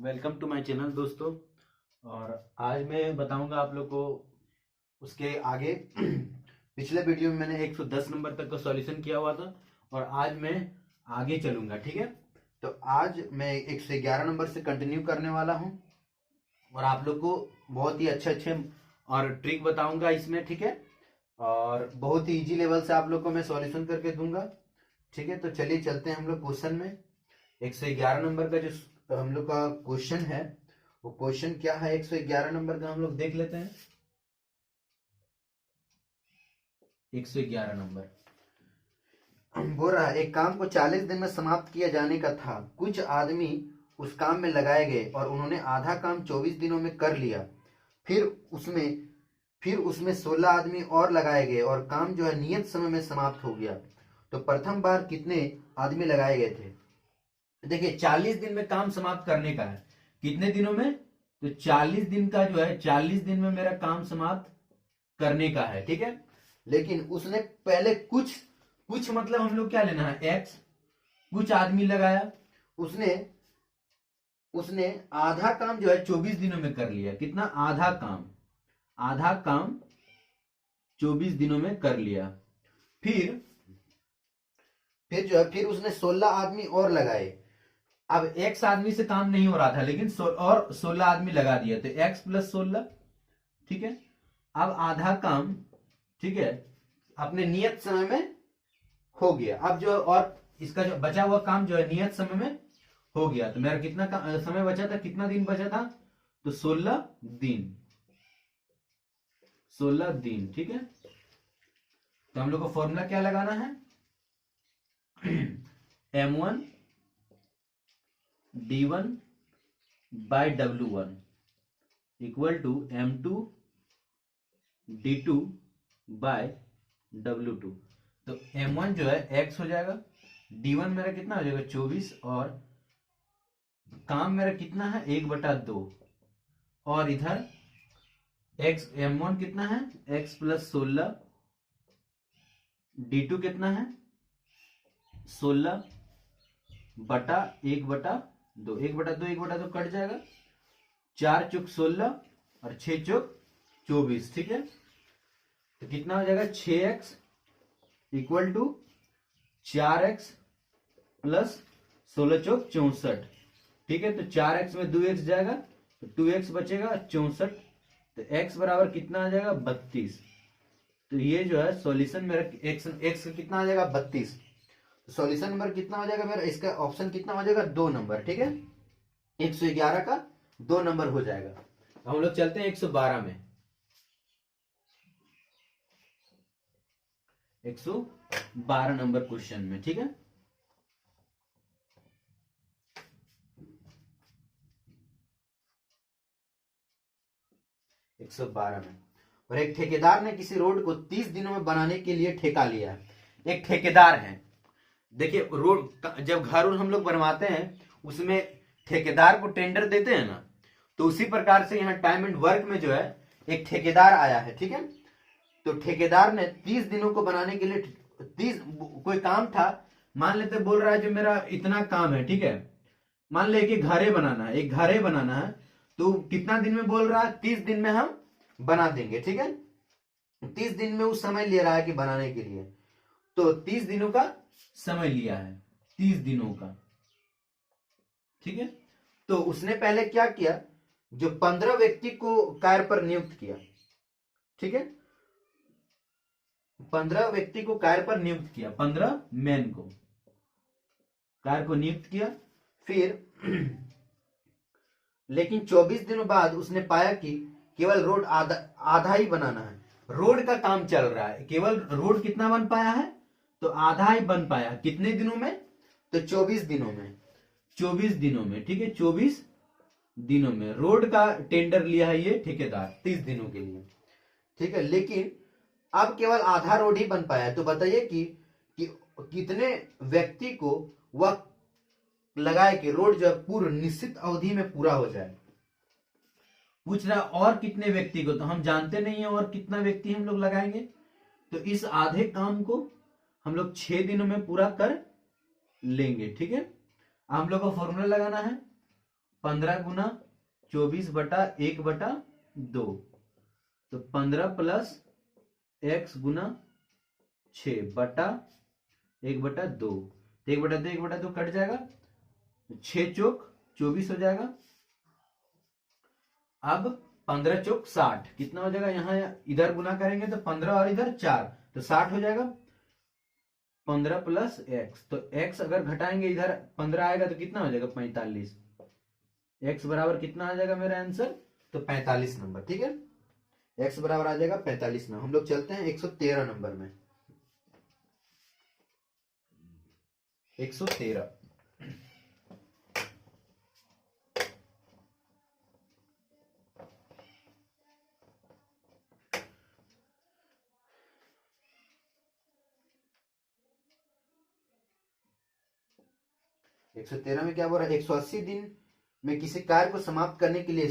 Welcome to my channel दोस्तों। और आज मैं बताऊंगा आप लोग को उसके आगे पिछले वीडियो में मैंने 110 नंबर तक का सॉल्यूशन किया हुआ था और आज मैं आगे चलूंगा। ठीक है, तो आज मैं 111 नंबर से कंटिन्यू करने वाला हूं और आप लोग को बहुत ही अच्छे अच्छे और ट्रिक बताऊंगा इसमें। ठीक है, और बहुत ही इजी लेवल से आप लोग को मैं सॉल्यूशन करके दूंगा। ठीक है, तो चलिए चलते हैं हम लोग क्वेश्चन में। 111 नंबर का जो हम लोग का क्वेश्चन है वो क्वेश्चन क्या है 111 नंबर का हम लोग देख लेते हैं। 111 नंबर बोल रहा है, एक काम को 40 दिन में समाप्त किया जाने का था। कुछ आदमी उस काम में लगाए गए और उन्होंने आधा काम 24 दिनों में कर लिया। फिर उसमें फिर उसमें 16 आदमी और लगाए गए और काम जो है नियत समय में समाप्त हो गया। तो प्रथम बार कितने आदमी लगाए गए थे? देखिए 40 दिन में काम समाप्त करने का है। कितने दिनों में? तो 40 दिन का जो है 40 दिन में मेरा काम समाप्त करने का है। ठीक है, लेकिन उसने पहले कुछ कुछ मतलब हम लोग क्या लेना है, एक्स। कुछ आदमी लगाया, उसने उसने आधा काम जो है 24 दिनों में कर लिया। कितना? आधा काम 24 दिनों में कर लिया। फिर फिर उसने 16 आदमी और लगाए। अब एक्स आदमी से काम नहीं हो रहा था लेकिन और 16 आदमी लगा दिया तो एक्स प्लस 16। ठीक है, अब आधा काम, ठीक है, अपने नियत समय में हो गया। अब जो और इसका जो बचा हुआ काम जो है नियत समय में हो गया। तो मेरा कितना समय बचा था, कितना दिन बचा था? तो 16 दिन। 16 दिन। ठीक है, तो हम लोग को फॉर्मूला क्या लगाना है? M1 D1 bye W1 equal to M2 D2 bye W2। तो M1 जो है X हो जाएगा, D1 मेरा कितना हो जाएगा 24 और काम मेरा कितना है 1/2 और इधर X M1 कितना है X प्लस 16, D2 कितना है 16 बटा 1/2। 1/2 कट जाएगा, 4 चौक 16 और 6 चौक 24। ठीक है, तो कितना हो जाएगा 6x equal to 4x plus 16 चौक 64। ठीक है, तो 4x में 2x जाएगा तो 2x बचेगा 64। तो x बराबर कितना आ जाएगा 32। तो ये जो है सॉल्यूशन मेरा x कितना आ जाएगा 32। तो सॉल्यूशन नंबर कितना हो जाएगा मेरा, इसका ऑप्शन कितना हो जाएगा 2 नंबर। ठीक है, 111 का 2 नंबर हो जाएगा। हम लोग चलते हैं 112 में। 112 नंबर क्वेश्चन में। ठीक है, एक 112 में, और एक ठेकेदार ने किसी रोड को 30 दिनों में बनाने के लिए ठेका लिया है। एक ठेकेदार है। देखिए रोड जब घर हम लोग बनवाते हैं उसमें ठेकेदार को टेंडर देते हैं ना, तो उसी प्रकार से यहाँ टाइम एंड वर्क में जो है एक ठेकेदार आया है। ठीक है, तो ठेकेदार ने 30 दिनों को बनाने के लिए 30 कोई काम था, मान लेते बोल रहा है जो मेरा इतना काम है। ठीक है, मान ले कि घरे बनाना है, एक घरे बनाना है, तो कितना दिन में बोल रहा है 30 दिन में हम बना देंगे। ठीक है, 30 दिन में उस समय ले रहा है कि बनाने के लिए, तो 30 दिनों का समय लिया है, 30 दिनों का। ठीक है, तो उसने पहले क्या किया, जो 15 व्यक्ति को कार्य पर नियुक्त किया। ठीक है, 15 व्यक्ति को कार्य पर नियुक्त किया, 15 मैन को कार्य को नियुक्त किया। फिर लेकिन 24 दिनों बाद उसने पाया कि केवल रोड आधा ही बनाना है। रोड का काम चल रहा है, केवल रोड कितना बन पाया है, तो आधा ही बन पाया। कितने दिनों में? तो 24 दिनों में। 24 दिनों में। ठीक है, 24 दिनों में रोड का टेंडर लिया है ये ठेकेदार 30 दिनों के लिए। ठीक है, लेकिन अब केवल आधा रोड ही बन पाया है। तो बताइए कि कितने व्यक्ति को वह लगाए कि रोड जो पूर्ण निश्चित अवधि में पूरा हो जाए। पूछ रहा और कितने व्यक्ति को, तो हम जानते नहीं है और कितना व्यक्ति हम लोग लगाएंगे। तो इस आधे काम को हम लोग 6 दिनों में पूरा कर लेंगे। ठीक है, हम लोग को फॉर्मूला लगाना है 15 गुना 24/1/2, तो 15 प्लस x गुना 6 बटा 1/2, 1/2 कट जाएगा, 6 चौक 24 हो जाएगा। अब 15 चौक 60, कितना हो जाएगा, यहां इधर गुना करेंगे तो 15 और इधर 4, तो 60 हो जाएगा। 15 प्लस x, तो x अगर घटाएंगे इधर 15 आएगा तो कितना हो जाएगा 45, x बराबर कितना आ जाएगा मेरा आंसर, तो 45 नंबर। ठीक है, x बराबर आ जाएगा 45 नंबर। हम लोग चलते हैं 113 नंबर में। 113 113 में क्या बोल रहा है, 180 दिन में किसी कार्य को समाप्त करने के लिए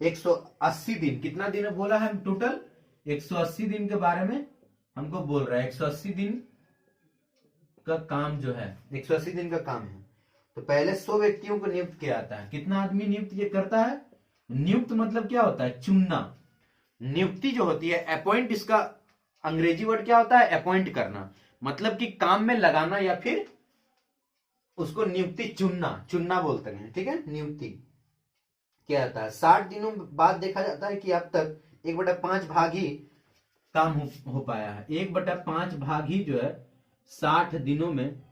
180 दिन, कितना दिन बोला है टोटल, 180 दिन के बारे में हमको बोल रहा है। 180 दिन का काम जो है, 180 दिन का काम है, तो पहले 100 व्यक्तियों को नियुक्त किया जाता है। कितना आदमी नियुक्त ये करता है, नियुक्त मतलब क्या होता है, चुनना। नियुक्ति जो होती है, अपॉइंट, इसका अंग्रेजी वर्ड क्या होता है, अपॉइंट करना, मतलब कि काम में लगाना या फिर उसको नियुक्ति, चुनना बोलते हैं। ठीक है, नियुक्ति क्या आता है। 60 दिनों बाद देखा जाता है कि अब तक 1/5 भाग ही काम हो पाया है। 1/5 भाग ही जो है 60 दिनों में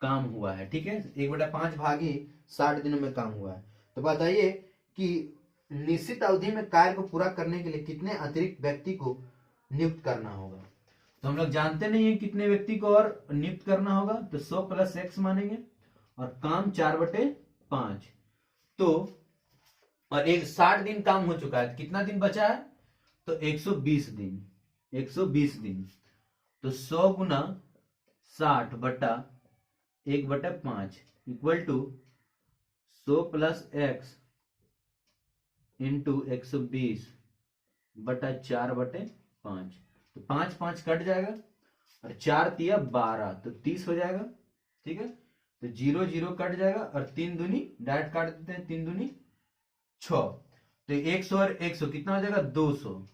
काम हुआ है। ठीक है, 1/5 भाग ही 60 दिनों में काम हुआ है। तो बताइए कि निश्चित अवधि में कार्य को पूरा करने के लिए कितने अतिरिक्त व्यक्ति को नियुक्त करना होगा। तो हम लोग जानते नहीं है कितने व्यक्ति को और नियुक्त करना होगा, तो 100 प्लस x मानेंगे, और काम 4/5, तो और 60 दिन काम हो चुका है, कितना दिन बचा है, तो 120 दिन, 120 दिन, तो 100 गुना 60 बटा 1/5 equal to 100 plus x into 120 बटा 4/5, तो 5 5 कट जाएगा, और 4 तिया 12, तो 30 हो जाएगा। ठीक है, तो 0 0 कट जाएगा, और 3 दूनी डायरेक्ट काट देते हैं, 3 दूनी 6, तो 100 और 100 कितना हो जाएगा, 200,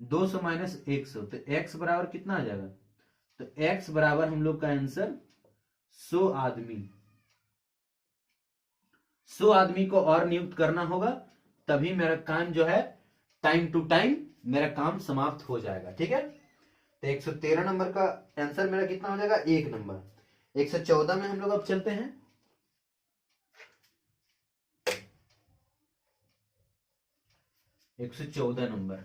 200 माइनस 100, तो x बराबर कितना आ जाएगा, तो x बराबर हम लोग का आंसर 100 आदमी, 100 आदमी को और नियुक्त करना होगा, तभी मेरा काम जो है टाइम टू टाइम मेरा काम समाप्त हो जाएगा। ठीक है, तो 113 नंबर का आंसर मेरा कितना हो जाएगा, 1 नंबर। 114 में हम लोग अब चलते हैं। एक 114 नंबर।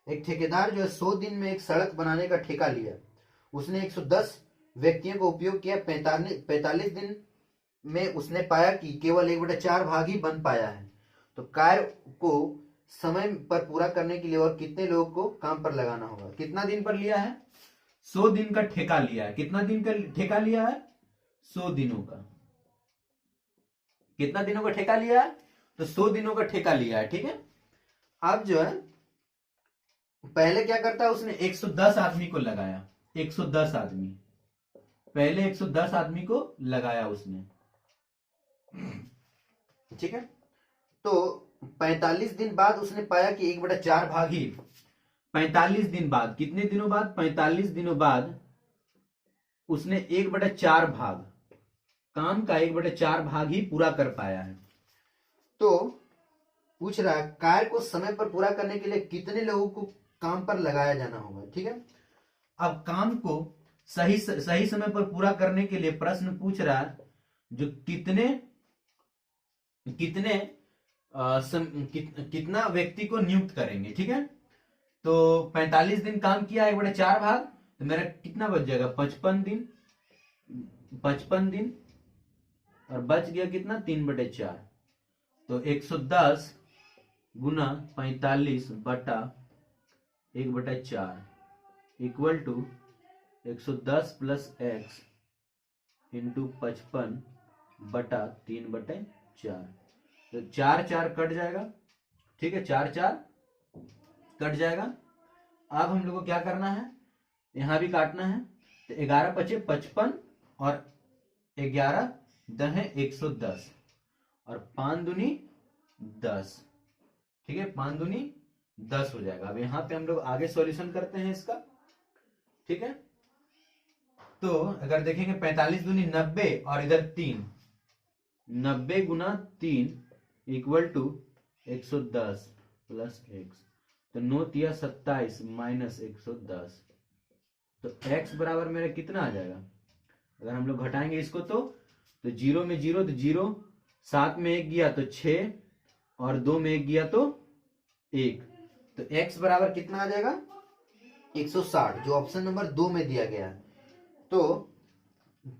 एक ठेकेदार जो है 100 दिन में एक सड़क बनाने का ठेका लिया। उसने 110 व्यक्तियों को उपयोग किया। 45 दिन में उसने पाया कि केवल 1/4 भाग ही बन पाया है। तो कार्य को समय पर पूरा करने के लिए और कितने लोगों को काम पर लगाना होगा। कितना दिन पर लिया है, 100 दिन का ठेका लिया है। कितना दिन का ठेका लिया है, 100 दिनों का। कितना दिनों का ठेका लिया है, तो 100 दिनों का ठेका लिया है। ठीक है, अब जो है पहले क्या करता है, उसने 110 आदमी को लगाया। 110 आदमी, पहले 110 आदमी को लगाया उसने। ठीक है, तो 45 दिन बाद उसने पाया कि 1/4 भाग ही, 45 दिन बाद, कितने दिनों बाद, 45 दिनों बाद उसने 1/4 भाग, काम का 1/4 भाग ही पूरा कर पाया है। तो पूछ रहा है कार्य को समय पर पूरा करने के लिए कितने लोगों को काम पर लगाया जाना होगा। ठीक है, अब काम को सही समय पर पूरा करने के लिए प्रश्न पूछ रहा है जो कितना व्यक्ति को नियुक्त करेंगे। ठीक है, तो 45 दिन काम किया, 1/4 भाग, तो मेरा कितना बच जाएगा, 55 दिन, 55 दिन, और बच गया कितना, 3/4, तो 110 गुना 45 बटा 1/4 equal to 110 plus x into 55 बटा 3/4। 4, तो 4 4 कट जाएगा, ठीक है, 4 4 कट जाएगा। अब हम लोग को क्या करना है, यहां भी काटना है, तो 11 पचे 55 और 11 दहे 110 और 5 दूनी 10, ठीक है, 5 दूनी 10 हो जाएगा। अब यहाँ पे हम लोग आगे सॉल्यूशन करते हैं इसका, ठीक है। तो अगर देखेंगे 45 दूनी 90 और इधर 3, 90 गुना 3 इक्वल टू 110 प्लस x, तो 9 तिया 27 माइनस 110, तो x बराबर मेरा कितना आ जाएगा, अगर हम लोग घटाएंगे इसको तो 0 में 0 तो 0, 7 में 1 गया तो 6 और 2 में 1 गया तो 1, तो x बराबर कितना आ जाएगा 160, जो ऑप्शन नंबर 2 में दिया गया है। तो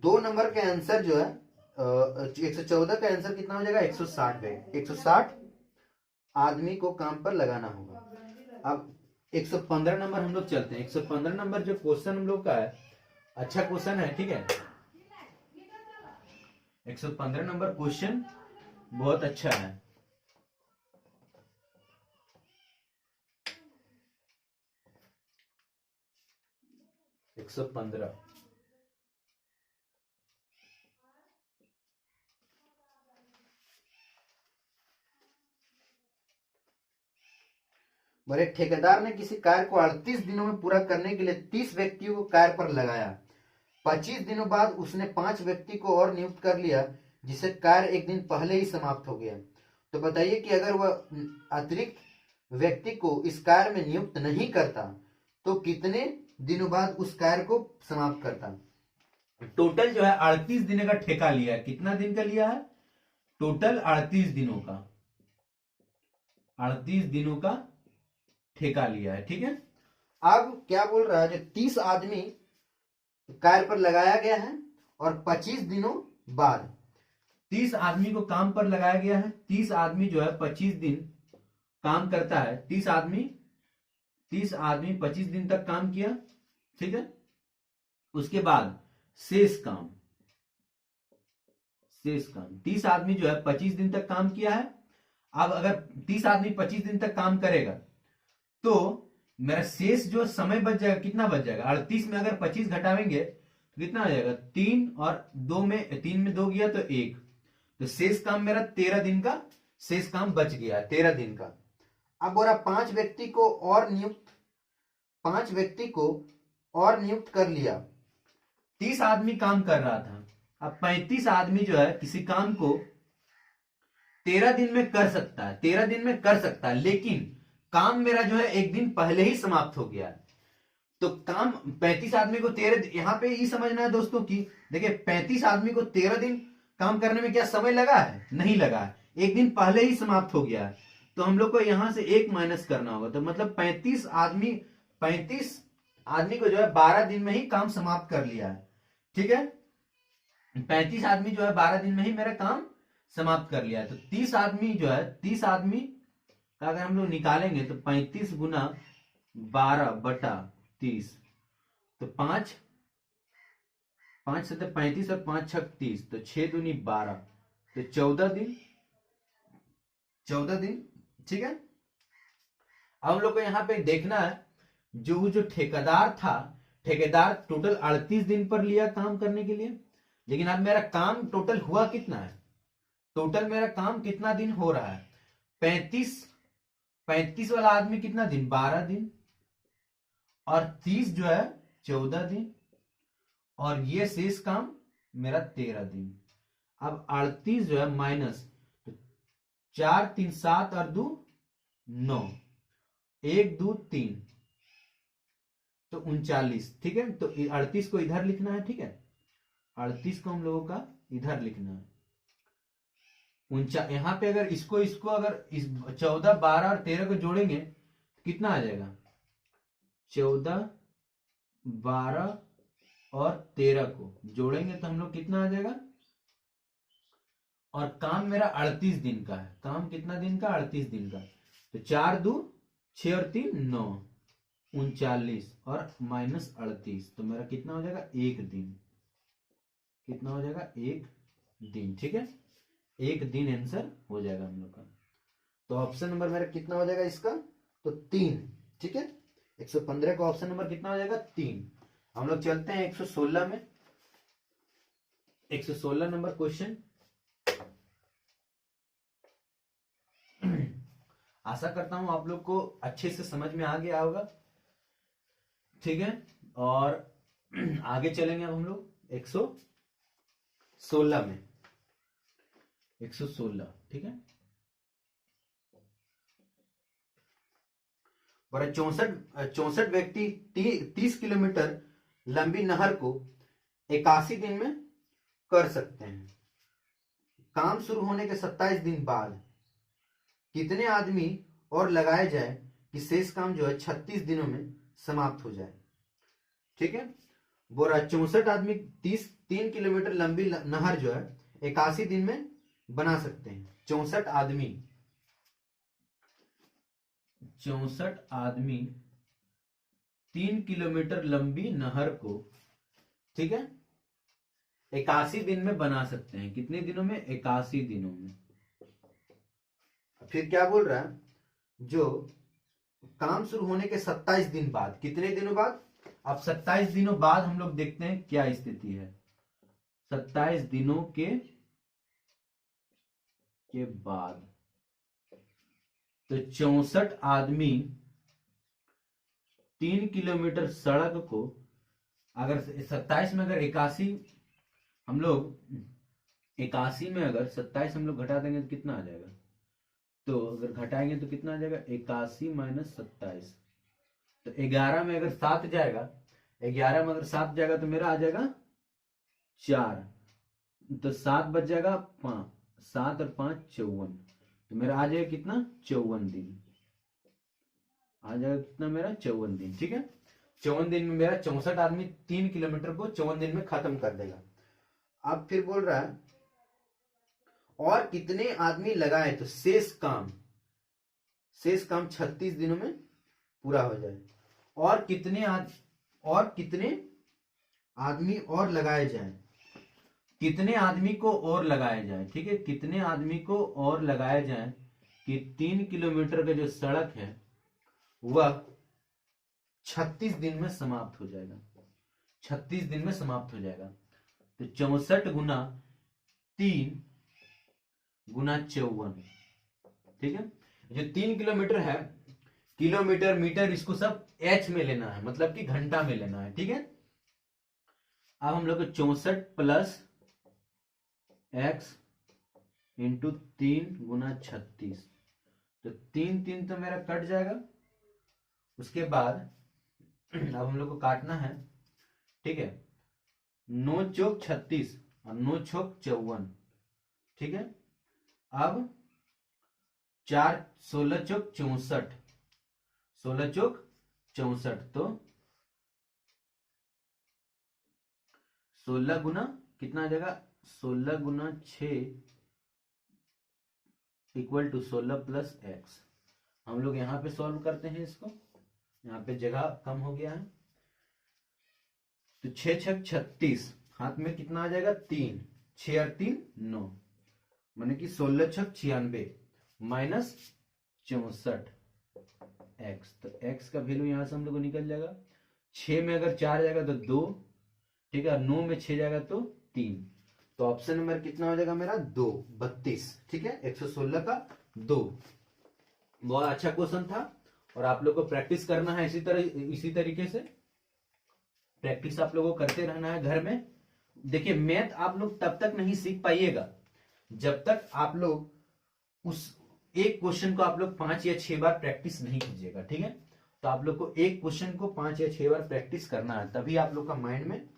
2 नंबर का आंसर जो है 114 का आंसर कितना हो जाएगा 160 है। 160 आदमी को काम पर लगाना होगा। अब 115 नंबर हम लोग चलते हैं। 115 नंबर जो क्वेश्चन हम लोग का है, अच्छा क्वेश्चन है, ठीक है। 115 नंबर क्वेश्चन बहुत अच्छा है। एक 115 बोले ठेकेदार ने किसी कार्य को 38 दिनों में पूरा करने के लिए 30 व्यक्तियों को कार्य पर लगाया। 25 दिनों बाद उसने 5 व्यक्ति को और नियुक्त कर लिया, जिसे कार्य एक दिन पहले ही समाप्त हो गया। तो बताइए कि अगर वह अतिरिक्त व्यक्ति को इस कार्य में नियुक्त नहीं करता तो कितने दिनों बाद उस कार्य को समाप्त करता। टोटल जो है 38 दिन का ठेका लिया है। कितना दिन का लिया है, टोटल 38 दिनों का, 38 दिनों का ठेका लिया है, ठीक है। अब क्या बोल रहा है, जो 30 आदमी कार्य पर लगाया गया है और 25 दिनों बाद 30 आदमी को काम पर लगाया गया है। 30 आदमी जो है 25 दिन काम करता है। 30 आदमी 25 दिन तक काम किया, ठीक है। उसके बाद शेष काम 30 आदमी जो है 25 दिन तक काम किया है। अब अगर 30 आदमी 25 दिन तक काम करेगा तो मेरा शेष जो समय बच जाएगा, कितना बच जाएगा, 38 में अगर 25 घटावेंगे तो कितना आ जाएगा, 3 और 2 में 3 में 2 गया तो 1, तो शेष काम मेरा 13 दिन का शेष काम बच गया, 13 दिन का। अब बोला 5 व्यक्ति को और नियुक्त कर लिया। 30 आदमी काम कर रहा था, अब 35 आदमी जो है किसी काम को 13 दिन में कर सकता है, 13 दिन में कर सकता है, लेकिन काम मेरा जो है एक दिन पहले ही समाप्त हो गया। तो काम 35 आदमी को 13, यहां पे ये समझना है दोस्तों की देखिए 35 आदमी को 13 दिन काम करने में क्या समय लगा है, नहीं लगा है, एक दिन पहले ही समाप्त हो गया है। तो हम लोग को यहां से 1 माइनस करना होगा, तो मतलब 35 आदमी को जो है 12 दिन में ही काम समाप्त कर लिया है, ठीक है। 35 आदमी जो है 12 दिन में ही मेरा काम समाप्त कर लिया है। तो 30 आदमी जो है 30 आदमी का अगर हम लोग निकालेंगे तो 35 गुना 12 बटा 30, तो 5 7 35 और 5 6 30, तो 6 दूनी 12, तो 14 दिन, ठीक है। अब हम लोग को यहाँ पे देखना है जो ठेकेदार था, ठेकेदार टोटल 38 दिन पर लिया काम करने के लिए, लेकिन अब मेरा काम टोटल हुआ कितना है, टोटल मेरा काम कितना दिन हो रहा है, 35 वाला आदमी कितना दिन, 12 दिन, और 30 जो है 14 दिन, और ये शेष काम मेरा 13 दिन। अब 38 जो है माइनस, तो 4 3 7 और 2 9, 1 2 3, तो 39, ठीक है। तो 38 को इधर लिखना है, ठीक है, 38 को हम लोगों का इधर लिखना है। यहां पे अगर इसको अगर इस 14 12 और 13 को जोड़ेंगे तो कितना आ जाएगा, 14 12 और 13 को जोड़ेंगे तो हम लोग कितना आ जाएगा, और काम मेरा 38 दिन का है, काम कितना दिन का, 38 दिन का, तो 4 2 6 और 3 9, 39 और माइनस 38, तो मेरा कितना हो जाएगा, 1 दिन, कितना हो जाएगा, 1 दिन, ठीक है। एक दिन आंसर हो जाएगा हम लोग का। तो ऑप्शन नंबर मेरा कितना हो जाएगा इसका, तो 3। ठीक है, 115 का ऑप्शन नंबर कितना हो जाएगा, 3। हम लोग चलते हैं 116 में। 116 नंबर क्वेश्चन। आशा करता हूं आप लोग को अच्छे से समझ में आ गया होगा। ठीक है, और आगे चलेंगे अब हम लोग 116 में। 116, ठीक है। और 64 व्यक्ति 30 किलोमीटर लंबी नहर को 81 दिन में कर सकते हैं। काम शुरू होने के 27 दिन बाद कितने आदमी और लगाए जाए कि शेष काम जो है 36 दिनों में समाप्त हो जाए। ठीक है, बोल रहा 64 आदमी 3 किलोमीटर लंबी नहर जो है 81 दिन में बना सकते हैं। 64 आदमी 3 किलोमीटर लंबी नहर को, ठीक है, 81 दिन में बना सकते हैं। कितने दिनों में, 81 दिनों में। फिर क्या बोल रहा है, जो काम शुरू होने के 27 दिन बाद, कितने दिनों बाद, अब 27 दिनों बाद हम लोग देखते हैं क्या स्थिति है। 27 दिनों के बाद तो 64 आदमी 3 किलोमीटर सड़क को, अगर 27 में अगर 81 हम लोग 81 में अगर 27 हम लोग घटा देंगे तो कितना आ जाएगा, तो अगर घटाएंगे तो कितना आ जाएगा, 81 माइनस 27। तो 11 में अगर 7 जाएगा, 11 में अगर 7 जाएगा तो मेरा आ जाएगा 4, तो 7 बच जाएगा 5, 7 और 5 54, तो मेरा आ जाएगा कितना, 54 दिन आ जाएगा। कितना मेरा, 54 दिन। ठीक है, 54 दिन में मेरा 64 आदमी 3 किलोमीटर को 54 दिन में खत्म कर देगा। अब फिर बोल रहा है और कितने आदमी लगाए तो शेष काम 36 दिनों में पूरा हो जाए। और कितने आदमी और लगाए जाए, कितने आदमी को और लगाया जाए। ठीक है, कितने आदमी को और लगाया जाए कि 3 किलोमीटर का जो सड़क है वह 36 दिन में समाप्त हो जाएगा। 36 दिन में समाप्त हो जाएगा। तो 64 गुना 3 गुना 54। ठीक है, जो 3 किलोमीटर है, किलोमीटर मीटर इसको सब एच में लेना है, मतलब कि घंटा में लेना है। ठीक है, अब हम लोग 64 प्लस एक्स इंटू 3 गुना 36, तो 3 तो मेरा कट जाएगा। उसके बाद अब हम लोग को काटना है। ठीक है, 9 चौक 36 और 9 चौक 54। ठीक है, अब 4 16 चौक 64, 16 चौक 64, तो 16 गुना कितना आ जाएगा, 16 गुना 6 इक्वल टू 16 प्लस एक्स। हम लोग यहां पे सॉल्व करते हैं इसको, यहाँ पे जगह कम हो गया है। तो 6 छक 36, हाथ में कितना आ जाएगा, 3, 6 और 3 9, माने कि 16 छक 96 माइनस 64 एक्स। तो एक्स का वैल्यू यहां से हम लोग को निकल जाएगा। 6 में अगर 4 जाएगा तो 2, ठीक है, 9 में 6 जाएगा तो 3। तो ऑप्शन नंबर कितना हो जाएगा मेरा, 2, 32। ठीक है, 116 का 2। बहुत अच्छा क्वेश्चन था और आप लोग को प्रैक्टिस करना है इसी तरीके से प्रैक्टिस आप लोगों को करते रहना है घर में। देखिए, मैथ आप लोग तब तक नहीं सीख पाइएगा जब तक आप लोग उस एक क्वेश्चन को आप लोग 5 या 6 बार प्रैक्टिस नहीं कीजिएगा। ठीक है, तो आप लोग को एक क्वेश्चन को 5 या 6 बार प्रैक्टिस करना है, तभी आप लोग का माइंड में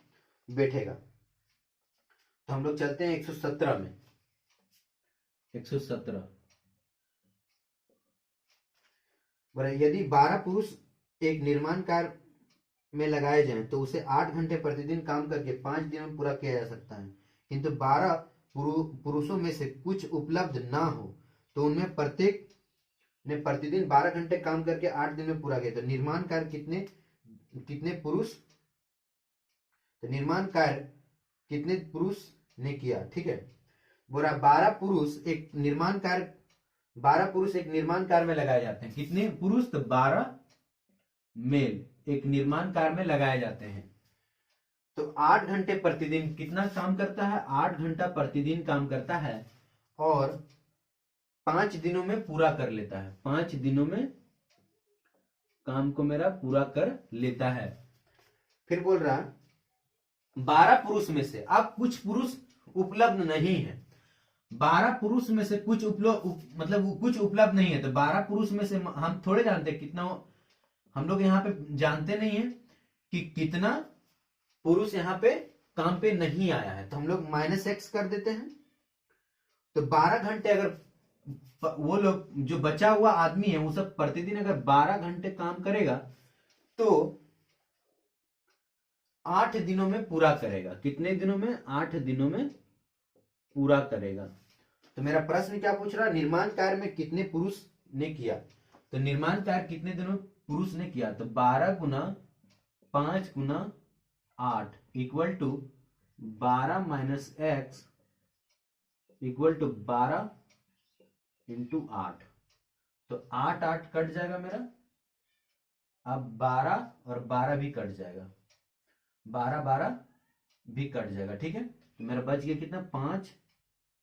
बैठेगा। तो हम लोग चलते हैं 117 में। 117, यदि 12 पुरुष एक निर्माण कार्य में लगाए जाएं तो उसे 8 घंटे प्रतिदिन काम करके 5 दिनों में पूरा किया जा सकता है। किंतु 12 पुरुषों में से कुछ उपलब्ध ना हो तो उनमें प्रत्येक ने प्रतिदिन 12 घंटे काम करके 8 दिन में पूरा किया। तो निर्माण कार्य कितने पुरुष ने किया। ठीक है, बोल रहा 12 पुरुष एक निर्माण कार्य में लगाए जाते हैं। कितने पुरुष? तो 12 मेल एक निर्माण कार्य में लगाए जाते हैं। तो 8 घंटे प्रतिदिन कितना काम करता है? 8 घंटा प्रतिदिन काम करता है और 5 दिनों में पूरा कर लेता है। 5 दिनों में काम को मेरा पूरा कर लेता है। फिर बोल रहा 12 पुरुष में से, अब कुछ पुरुष उपलब्ध नहीं है। 12 पुरुष में से कुछ कुछ उपलब्ध नहीं है। तो 12 पुरुष में से हम थोड़े जानते कितना, हम लोग यहाँ पे जानते नहीं है कि कितना पुरुष यहाँ पे काम पे नहीं आया है। तो हम लोग -x कर देते हैं। तो 12 घंटे अगर वो लोग जो बचा हुआ आदमी है वो सब प्रतिदिन अगर 12 घंटे काम करेगा तो 8 दिनों में पूरा करेगा। कितने दिनों में? 8 दिनों में पूरा करेगा। तो मेरा प्रश्न क्या पूछ रहा है? निर्माण कार्य में कितने पुरुष ने किया? तो निर्माण कार्य कितने दिनों पुरुष ने किया? तो 12 गुना 5 गुना 8 equal to 12 minus x equal to 12 into 8। तो 8 8 कट जाएगा मेरा। अब 12 और 12 भी कट जाएगा, 12 12 भी कट जाएगा। ठीक है, तो मेरा बच गया कितना? 5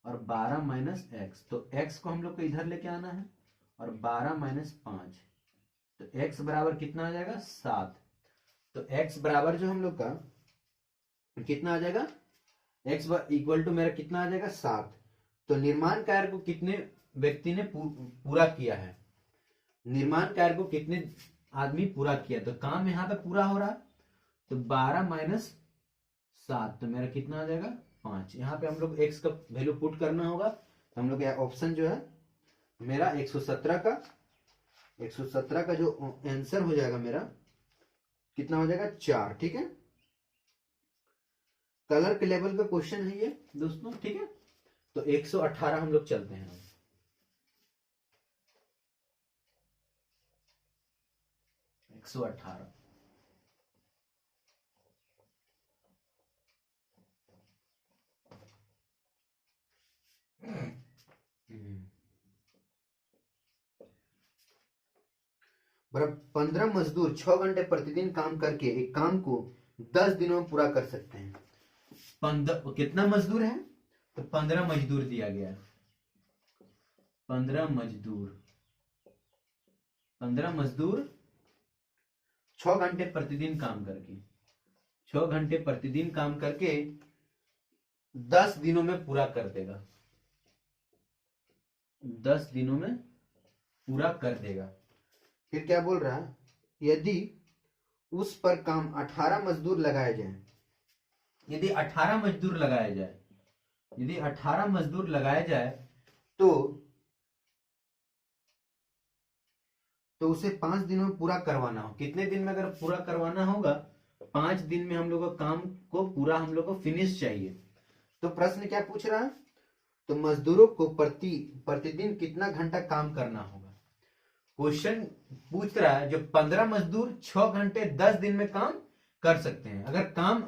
और 12 माइनस एक्स। तो x को हम लोग को इधर लेके आना है और 12 माइनस 5, तो x बराबर कितना आ जाएगा? 7। तो x बराबर जो हम लोग का कितना आ जाएगा? x इक्वल टू मेरा कितना आ जाएगा? 7। तो निर्माण कार्य को कितने व्यक्ति ने पूरा किया है? निर्माण कार्य को कितने आदमी पूरा किया? तो काम यहाँ पे पूरा हो रहा है। तो 12 माइनस 7, तो मेरा कितना आ जाएगा? 5। यहाँ पे हम लोग x का वैल्यू पुट करना होगा। तो हम लोग ऑप्शन जो है मेरा 117 का जो आंसर हो जाएगा मेरा कितना हो जाएगा? 4। ठीक है, कलर के लेवल का क्वेश्चन है ये दोस्तों। ठीक है, तो 118 हम लोग चलते हैं। 118 बराबर 15 मजदूर 6 घंटे प्रतिदिन काम करके एक काम को 10 दिनों में पूरा कर सकते हैं। 15 कितना मजदूर है? तो 15 मजदूर दिया गया है। 15 मजदूर 6 घंटे प्रतिदिन काम करके 6 घंटे प्रतिदिन काम करके 10 दिनों में पूरा कर देगा। 10 दिनों में पूरा कर देगा। फिर क्या बोल रहा है? यदि उस पर काम 18 मजदूर लगाए जाए, यदि 18 मजदूर लगाए जाए, यदि 18 मजदूर लगाए जाए तो उसे 5 दिनों में पूरा करवाना हो। कितने दिन में अगर पूरा करवाना होगा? 5 दिन में हम लोग को काम को पूरा हम लोग को फिनिश चाहिए। तो प्रश्न क्या पूछ रहा है? तो मजदूरों को प्रतिदिन कितना घंटा काम करना होगा? क्वेश्चन पूछ रहा है जो 15 मजदूर 6 घंटे 10 दिन में काम कर सकते हैं। अगर काम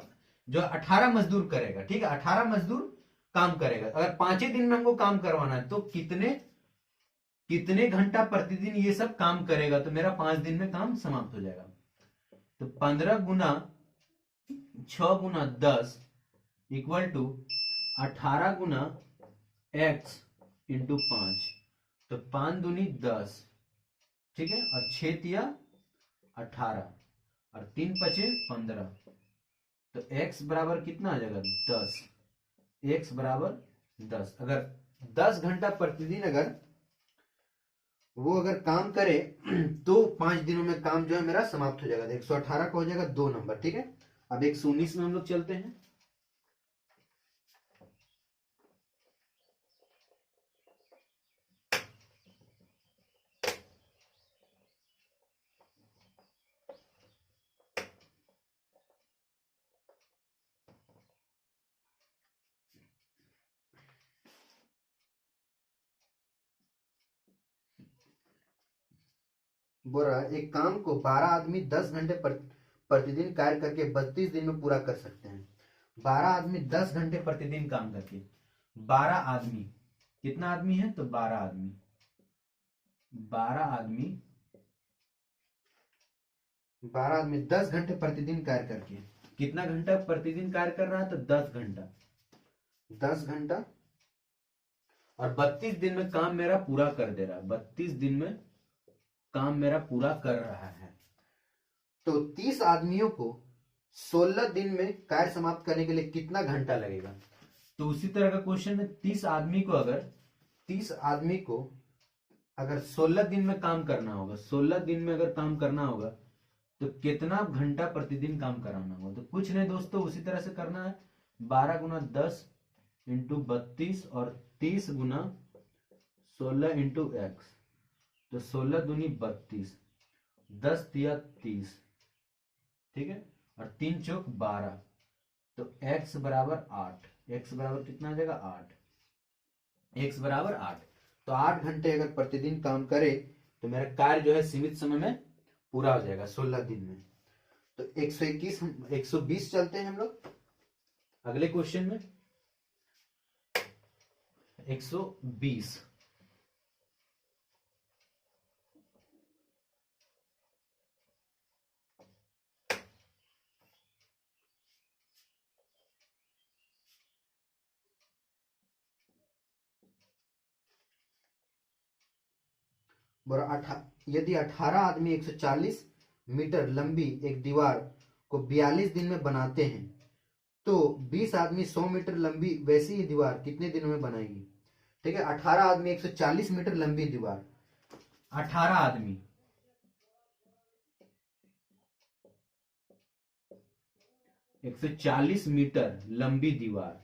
जो 18 मजदूर करेगा, ठीक है, 18 मजदूर काम करेगा, अगर 5 ही दिन में हमको काम करवाना है तो कितने घंटा प्रतिदिन ये सब काम करेगा? तो मेरा 5 दिन में काम समाप्त हो जाएगा। तो 15 गुना 6 गुना 10 इक्वल टू 18 गुना x इंटू 5। तो 5 दूनी 10, ठीक है, और 6 तिया 18 और 3 पचे 15। तो x बराबर कितना आ जाएगा? 10। x बराबर 10। अगर 10 घंटा प्रतिदिन अगर काम करे तो 5 दिनों में काम जो है मेरा समाप्त हो जाएगा। 118 का हो जाएगा 2 नंबर। ठीक है, अब 119 में हम लोग चलते हैं। बोल रहा है एक काम को 12 आदमी 10 घंटे प्रतिदिन कार्य करके 32 दिन में पूरा कर सकते हैं। 12 आदमी 10 घंटे प्रतिदिन काम करके 12 आदमी, कितना आदमी है तो 12 आदमी, 12 आदमी 10 घंटे प्रतिदिन कार्य करके, कितना घंटा प्रतिदिन कार्य कर रहा है तो 10 घंटा, 10 घंटा और 32 दिन में काम मेरा पूरा कर दे रहा है, 32 दिन में काम मेरा पूरा कर रहा है। तो 30 आदमियों को 16 दिन में कार्य समाप्त करने के लिए कितना घंटा लगेगा। तो उसी तरह का क्वेश्चन है, 30 आदमी को अगर 16 दिन में काम करना होगा, 16 दिन में अगर काम करना होगा तो कितना घंटा प्रतिदिन काम कराना होगा। तो कुछ नहीं दोस्तों, उसी तरह से करना है, 12 गुना 10 इंटू 32 और 30 गुना 16 इंटू एक्स, तो 16 दूनी 32, 10 दिया 30, ठीक है, और 3 चौक 12, तो x बराबर 8, x बराबर कितना आ जाएगा 8, x बराबर 8। तो 8 घंटे अगर प्रतिदिन काम करे तो मेरा कार्य जो है सीमित समय में पूरा हो जाएगा 16 दिन में। तो 120 चलते हैं हम लोग अगले क्वेश्चन में। 120, यदि 18 आदमी 140 मीटर लंबी एक दीवार को 42 दिन में बनाते हैं तो 20 आदमी 100 मीटर लंबी वैसी ही दीवार कितने दिनों में बनाएगी। ठीक है, 18 आदमी 140 मीटर लंबी दीवार, 18 आदमी 140 मीटर लंबी दीवार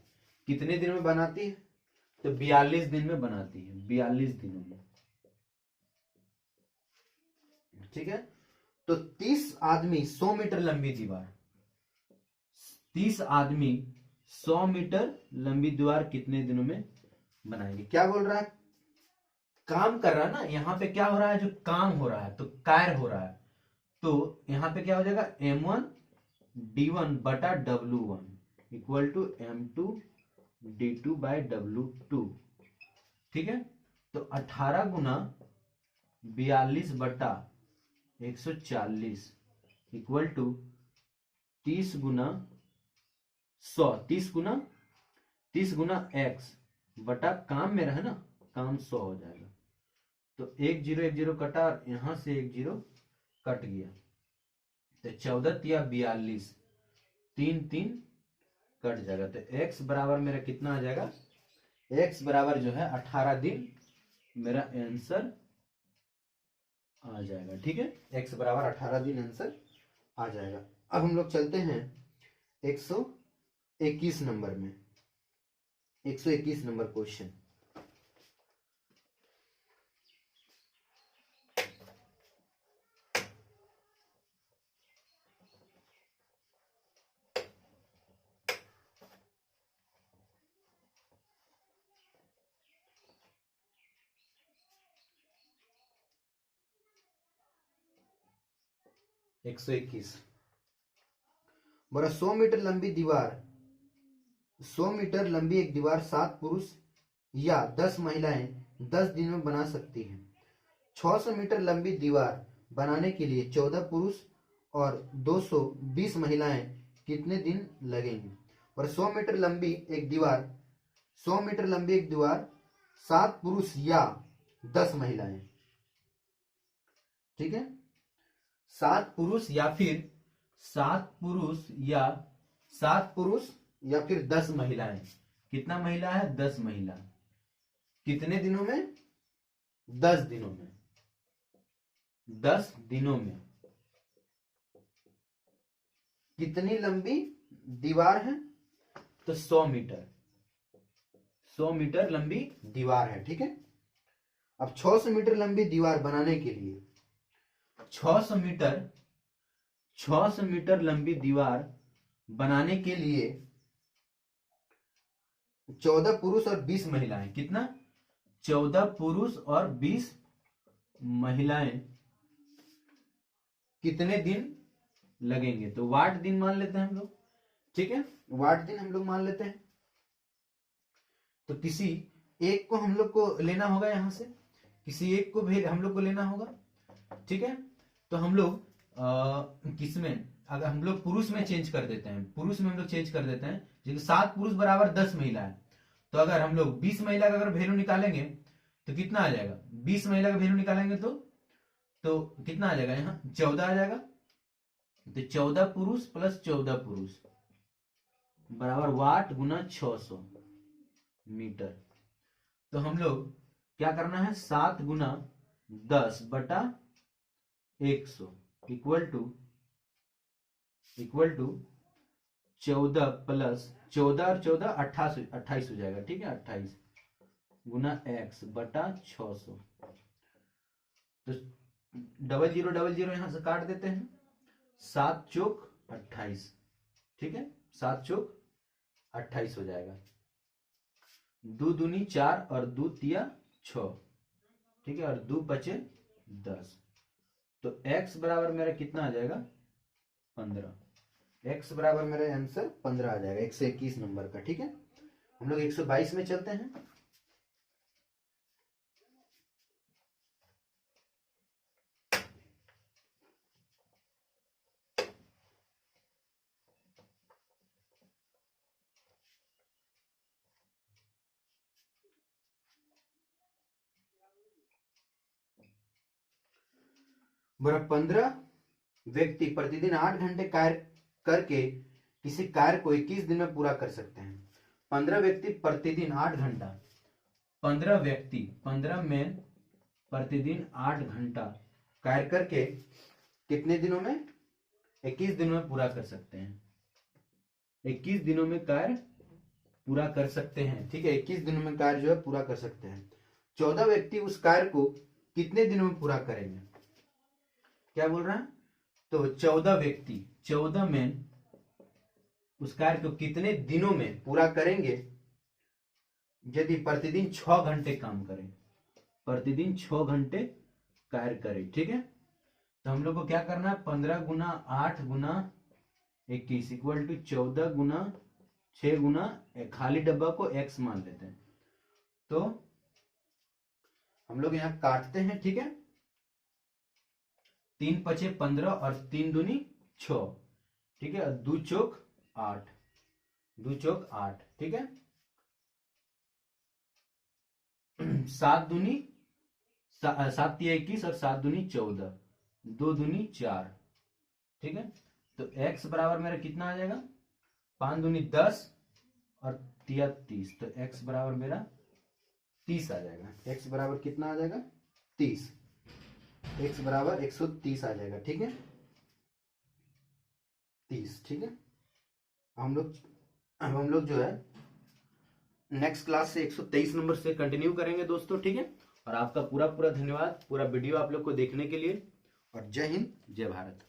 कितने दिन में बनाती है तो 42 दिन में बनाती है, 42 दिनों में। ठीक है, तो 30 आदमी 100 मीटर लंबी दीवार, 30 आदमी 100 मीटर लंबी दीवार कितने दिनों में बनाएंगे। क्या बोल रहा है, काम कर रहा है ना, यहां पे क्या हो रहा है, जो काम हो रहा है तो कार्य हो रहा है, तो यहां पे क्या हो जाएगा m1 d1 बटा w1 equal to m2 d2 by w2। ठीक है, तो 18 गुना 42 बटा 140 इक्वल टू 30 गुना 100, 30 गुना x बटा काम मेरा है ना, काम 100 हो जाएगा। तो 1 0 1 0 कटा और यहां से 1 0 कट गया, तो 14 या 42, 3 3 कट जाएगा, तो x बराबर मेरा कितना आ जाएगा, x बराबर जो है 18 दिन मेरा आंसर आ जाएगा। ठीक है, x बराबर 18 दिन आंसर आ जाएगा। अब हम लोग चलते हैं 121 नंबर में, 121 नंबर क्वेश्चन। एक 100 मीटर लंबी दीवार, 100 मीटर लंबी एक दीवार 7 पुरुष या 10 महिलाएं 10 दिन में बना सकती हैं। 600 मीटर लंबी दीवार बनाने के लिए 14 पुरुष और 220 महिलाएं कितने दिन लगेंगे। और 100 मीटर लंबी एक दीवार 7 पुरुष या 10 महिलाएं, ठीक है, 7 पुरुष या फिर 10 महिलाएं, कितना महिला है 10 महिला, कितने दिनों में 10 दिनों में, 10 दिनों में। कितनी लंबी दीवार है तो 100 मीटर, 100 मीटर लंबी दीवार है। ठीक है, अब 600 मीटर लंबी दीवार बनाने के लिए 600 मीटर लंबी दीवार बनाने के लिए 14 पुरुष और 20 महिलाएं, कितना 14 पुरुष और 20 महिलाएं कितने दिन लगेंगे। तो वाट दिन मान लेते हैं हम लोग, ठीक है, वाट दिन हम लोग मान लेते हैं। तो किसी एक को हम लोग को लेना होगा, यहां से किसी एक को भी हम लोग को लेना होगा, ठीक है। तो हम लोग किसमें, अगर हम लोग पुरुष में चेंज कर देते हैं, पुरुष में हम लोग चेंज कर देते हैं, जैसे 7 पुरुष बराबर 10 महिला है, तो अगर हम लोग 20 महिला का अगर वैल्यू निकालेंगे तो कितना आ जाएगा, 20 महिला का वैल्यू निकालेंगे तो कितना आ जाएगा, यहाँ 14 आ जाएगा। तो 14 पुरुष प्लस 14 पुरुष बराबर वाट गुना 600 मीटर। तो हम लोग क्या करना है, 7 गुना 10 बटा 100 इक्वल टू 14 प्लस 14 और 14 28 हो जाएगा, ठीक है, 28 गुना x बटा 600। तो 0000 यहां से काट देते हैं, 7 चौक 28, ठीक है, 7 चौक 28 हो जाएगा। 2 दूनी 4 और 2 तिया 6, ठीक है, और 2 बचे 10। तो x बराबर मेरा कितना आ जाएगा, 15। x बराबर मेरा आंसर 15 आ जाएगा, 121 नंबर का, ठीक है। हम लोग 122 में चलते हैं। बोला 15 व्यक्ति प्रतिदिन 8 घंटे कार्य करके किसी कार्य को 21 दिन में पूरा कर सकते हैं। 15 व्यक्ति प्रतिदिन 8 घंटा, 15 व्यक्ति 15 में प्रतिदिन 8 घंटा कार्य करके कितने दिनों में, 21 दिनों में पूरा कर सकते हैं। 21 दिनों में कार्य पूरा कर सकते हैं, ठीक है, 21 दिनों में कार्य जो है पूरा कर सकते हैं। 14 व्यक्ति उस कार्य को कितने दिनों में पूरा करेंगे, क्या बोल रहा है, तो 14 व्यक्ति 14 में उस कार्य को कितने दिनों में पूरा करेंगे, यदि प्रतिदिन 6 घंटे काम करें, प्रतिदिन 6 घंटे कार्य करें, ठीक है। तो हम लोग को क्या करना है, 15 गुना 8 गुना 21 इक्वल टू 14 गुना 6 गुना, खाली डब्बा को x मान लेते हैं। तो हम लोग यहां काटते हैं, ठीक है, 3 पचे 15 और 3 दूनी 6, ठीक है, 2 चौक 8, 2 चौक 8, ठीक है, 7 दूनी 7 तिया 21 और 7 दूनी 14, 2 दूनी 4, ठीक है। तो x बराबर मेरा कितना आ जाएगा, 5 दूनी 10 और तिया 30, तो x बराबर मेरा 30 आ जाएगा। x बराबर कितना आ जाएगा, 30, x बराबर 130 आ जाएगा, ठीक है, 30, ठीक है। हम लोग जो है नेक्स्ट क्लास से 123 नंबर से कंटिन्यू करेंगे दोस्तों, ठीक है। और आपका पूरा पूरा धन्यवाद पूरा वीडियो आप लोग को देखने के लिए, और जय हिंद जय भारत।